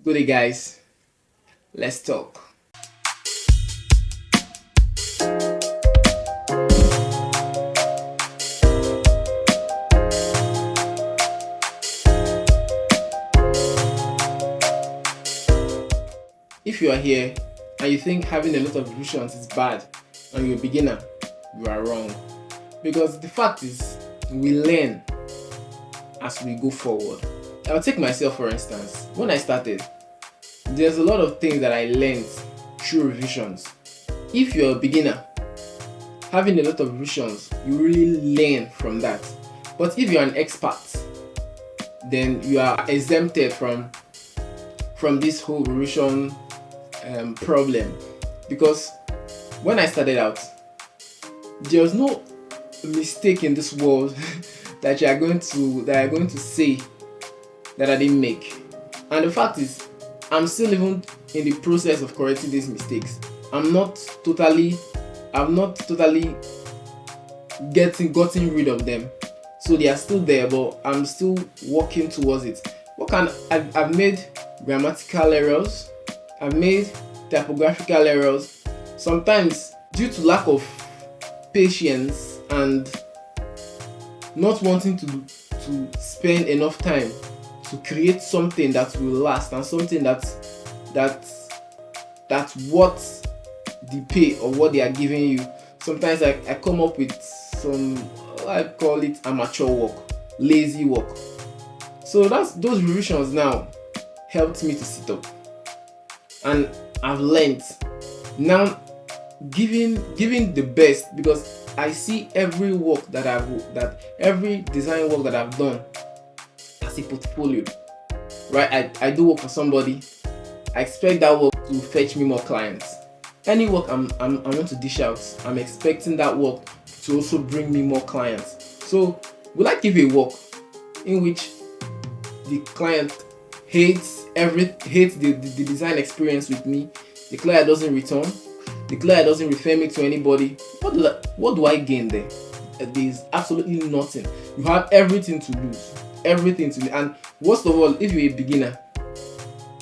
Good day, guys. Let's talk. If you are here and you think having a lot of revisions is bad and you're a beginner, you are wrong. Because the fact is, we learn as we go forward. I'll take myself for instance. When I started, there's a lot of things that I learned through revisions. If you're a beginner, having a lot of revisions, you really learn from that. But if you're an expert, then you are exempted from this whole revision problem. Because when I started out, there was no mistake in this world that you are going to say that I didn't make. And the fact is, I'm still even in the process of correcting these mistakes. I've not totally gotten rid of them. So they are still there, but I'm still working towards it. I've made grammatical errors, I've made typographical errors. Sometimes due to lack of patience and not wanting to spend enough time to create something that will last and something that's worth the pay or what they are giving you. Sometimes I come up with some, I call it amateur work, lazy work. So those revisions now helped me to sit up, and I've learned now giving the best, because I see every design work that I've done as a portfolio, right? I do work for somebody. I expect that work to fetch me more clients. Any work I want to dish out, I'm expecting that work to also bring me more clients. So will I give a work in which the client hates the design experience with me, the client doesn't return, the client doesn't refer me to anybody? What do I gain there? There's absolutely nothing. You have everything to lose. And worst of all, if you're a beginner,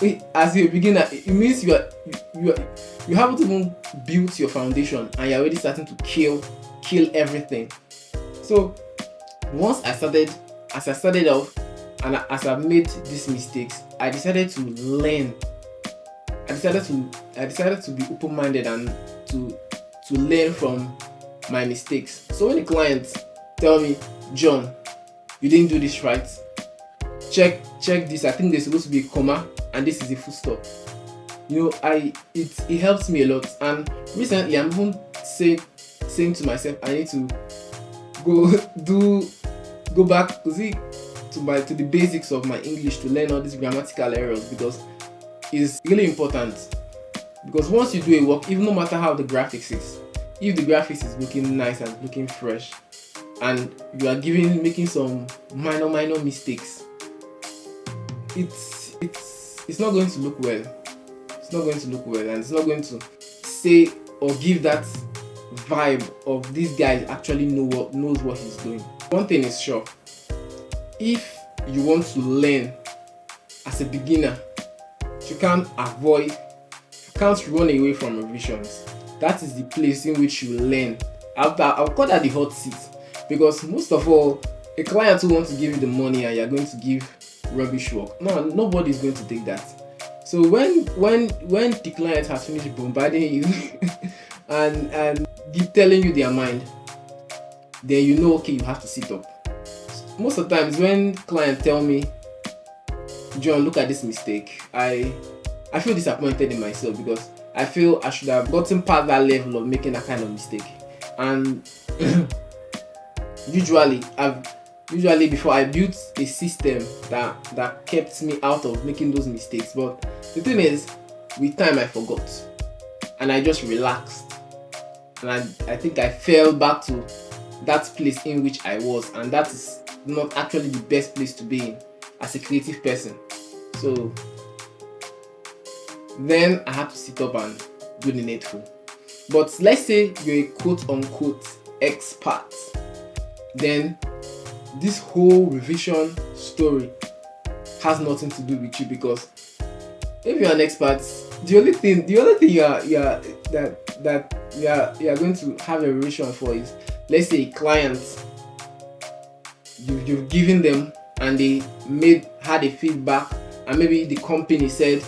it means you haven't even built your foundation and you're already starting to kill everything. So as I started off, and as I've made these mistakes, I decided to learn. I decided to be open-minded and to learn from my mistakes. So when the clients tell me, John, you didn't do this right, check this, I think there's supposed to be a comma and this is a full stop. It helps me a lot. And recently I'm even saying to myself, I need to go back to the basics of my English to learn all these grammatical errors, because it's really important. Because once you do a work, even no matter how the graphics is, if the graphics is looking nice and looking fresh, and you are making some minor mistakes, it's not going to look well. It's not going to look well, and it's not going to say or give that vibe of this guy actually knows what he's doing. One thing is sure, if you want to learn as a beginner, you can't run away from revisions. That is the place in which you learn. I'll call that the hot seat, because most of all, a client who wants to give you the money and you're going to give rubbish work, nobody is going to take that. So when the client has finished bombarding you and telling you their mind, then you know, okay, you have to sit up. Most of the times when clients tell me, John, look at this mistake, I feel disappointed in myself, because I feel I should have gotten past that level of making that kind of mistake. And usually before, I built a system that kept me out of making those mistakes. But the thing is, with time I forgot and I just relaxed, and I think I fell back to that place in which I was, and that is not actually the best place to be in as a creative person. So then I had to sit up and do the needful. But let's say you're a quote unquote expert, then this whole revision story has nothing to do with you, because if you're an expert, the only thing you are going to have a revision for is, let's say, a client, you've given them and they had a feedback, and maybe the company said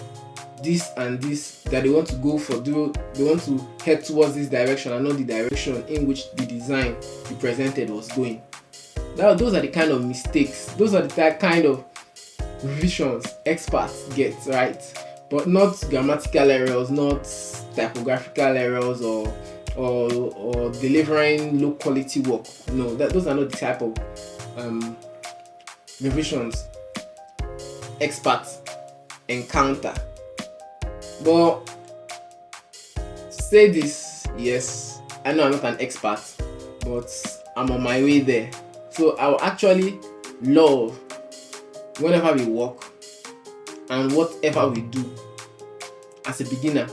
this and this that they want to go for, they want to head towards this direction and not the direction in which the design you presented was going. Those are the kind of mistakes, those are the kind of revisions experts get, right? But not grammatical errors, not typographical errors, or delivering low quality work. No, those are not the type of revisions experts encounter. But to say this, yes, I know I'm not an expert, but I'm on my way there. So I will actually love, whenever we work and whatever we do as a beginner,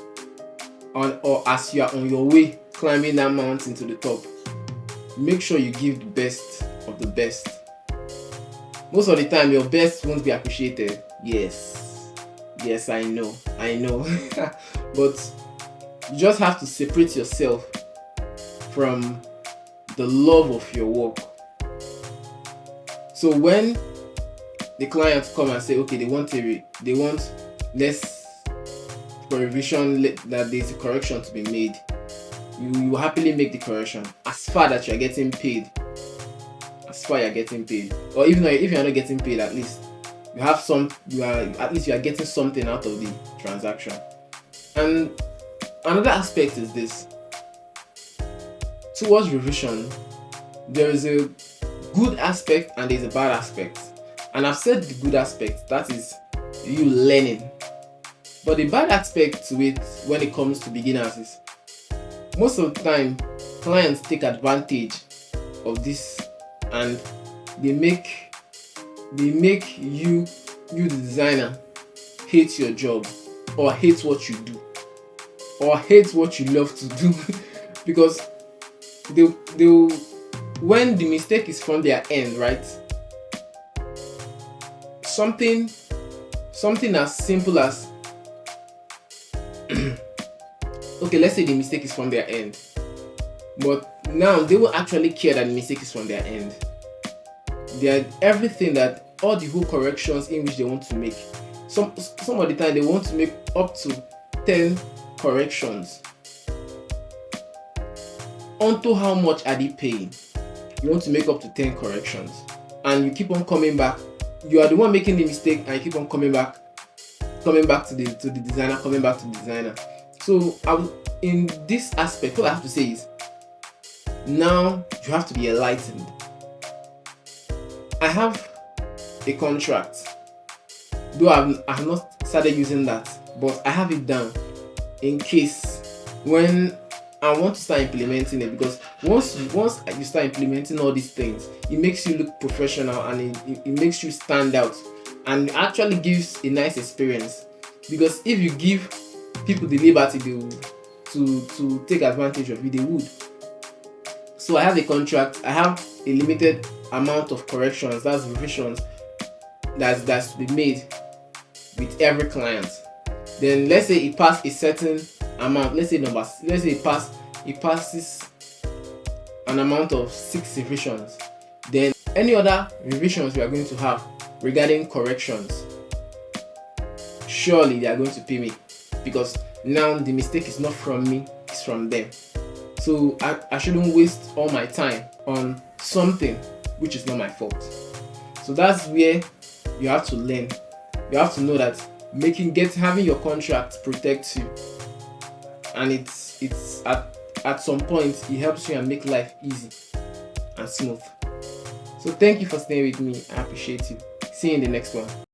or as you are on your way climbing that mountain to the top, make sure you give the best of the best. Most of the time your best won't be appreciated. Yes, I know but you just have to separate yourself from the love of your work. So when the clients come and say, okay, they want less for revision, that there's a correction to be made, you happily make the correction as far that you're getting paid. Or even if you're not getting paid, at least you are getting something out of the transaction. And another aspect is this: towards revision, there is a good aspect and there's a bad aspect. And I've said the good aspect, that is you learning. But the bad aspect to it when it comes to beginners is, most of the time clients take advantage of this, and they make you the designer hate your job, or hate what you do, or hate what you love to do because they when the mistake is from their end, right? Something as simple as okay, let's say the mistake is from their end, but now they will actually care that the mistake is from their end. They are everything, that all the whole corrections in which they want to make. Some of the time they want to make up to 10 corrections. Onto how much are they paying? You want to make up to 10 corrections, and you keep on coming back. You are the one making the mistake, and you keep on coming back to the designer. So in this aspect, what I have to say is, now you have to be enlightened. I have a contract, though I have not started using that, but I have it down in case when I want to start implementing it, because once you start implementing all these things, it makes you look professional, and it makes you stand out, and actually gives a nice experience. Because if you give people the liberty to take advantage of it, they would. So I have a contract, I have a limited amount of corrections, that's revisions, that's to be made with every client. Then let's say it passed a certain amount, let's say it passes an amount of 6 revisions. Then any other revisions we are going to have regarding corrections, surely they are going to pay me, because now the mistake is not from me, it's from them. So I shouldn't waste all my time on something which is not my fault. So that's where you have to learn. You have to know that having your contract protects you, and it's at some point it helps you and make life easy and smooth. So thank you for staying with me. I appreciate you. See you in the next one.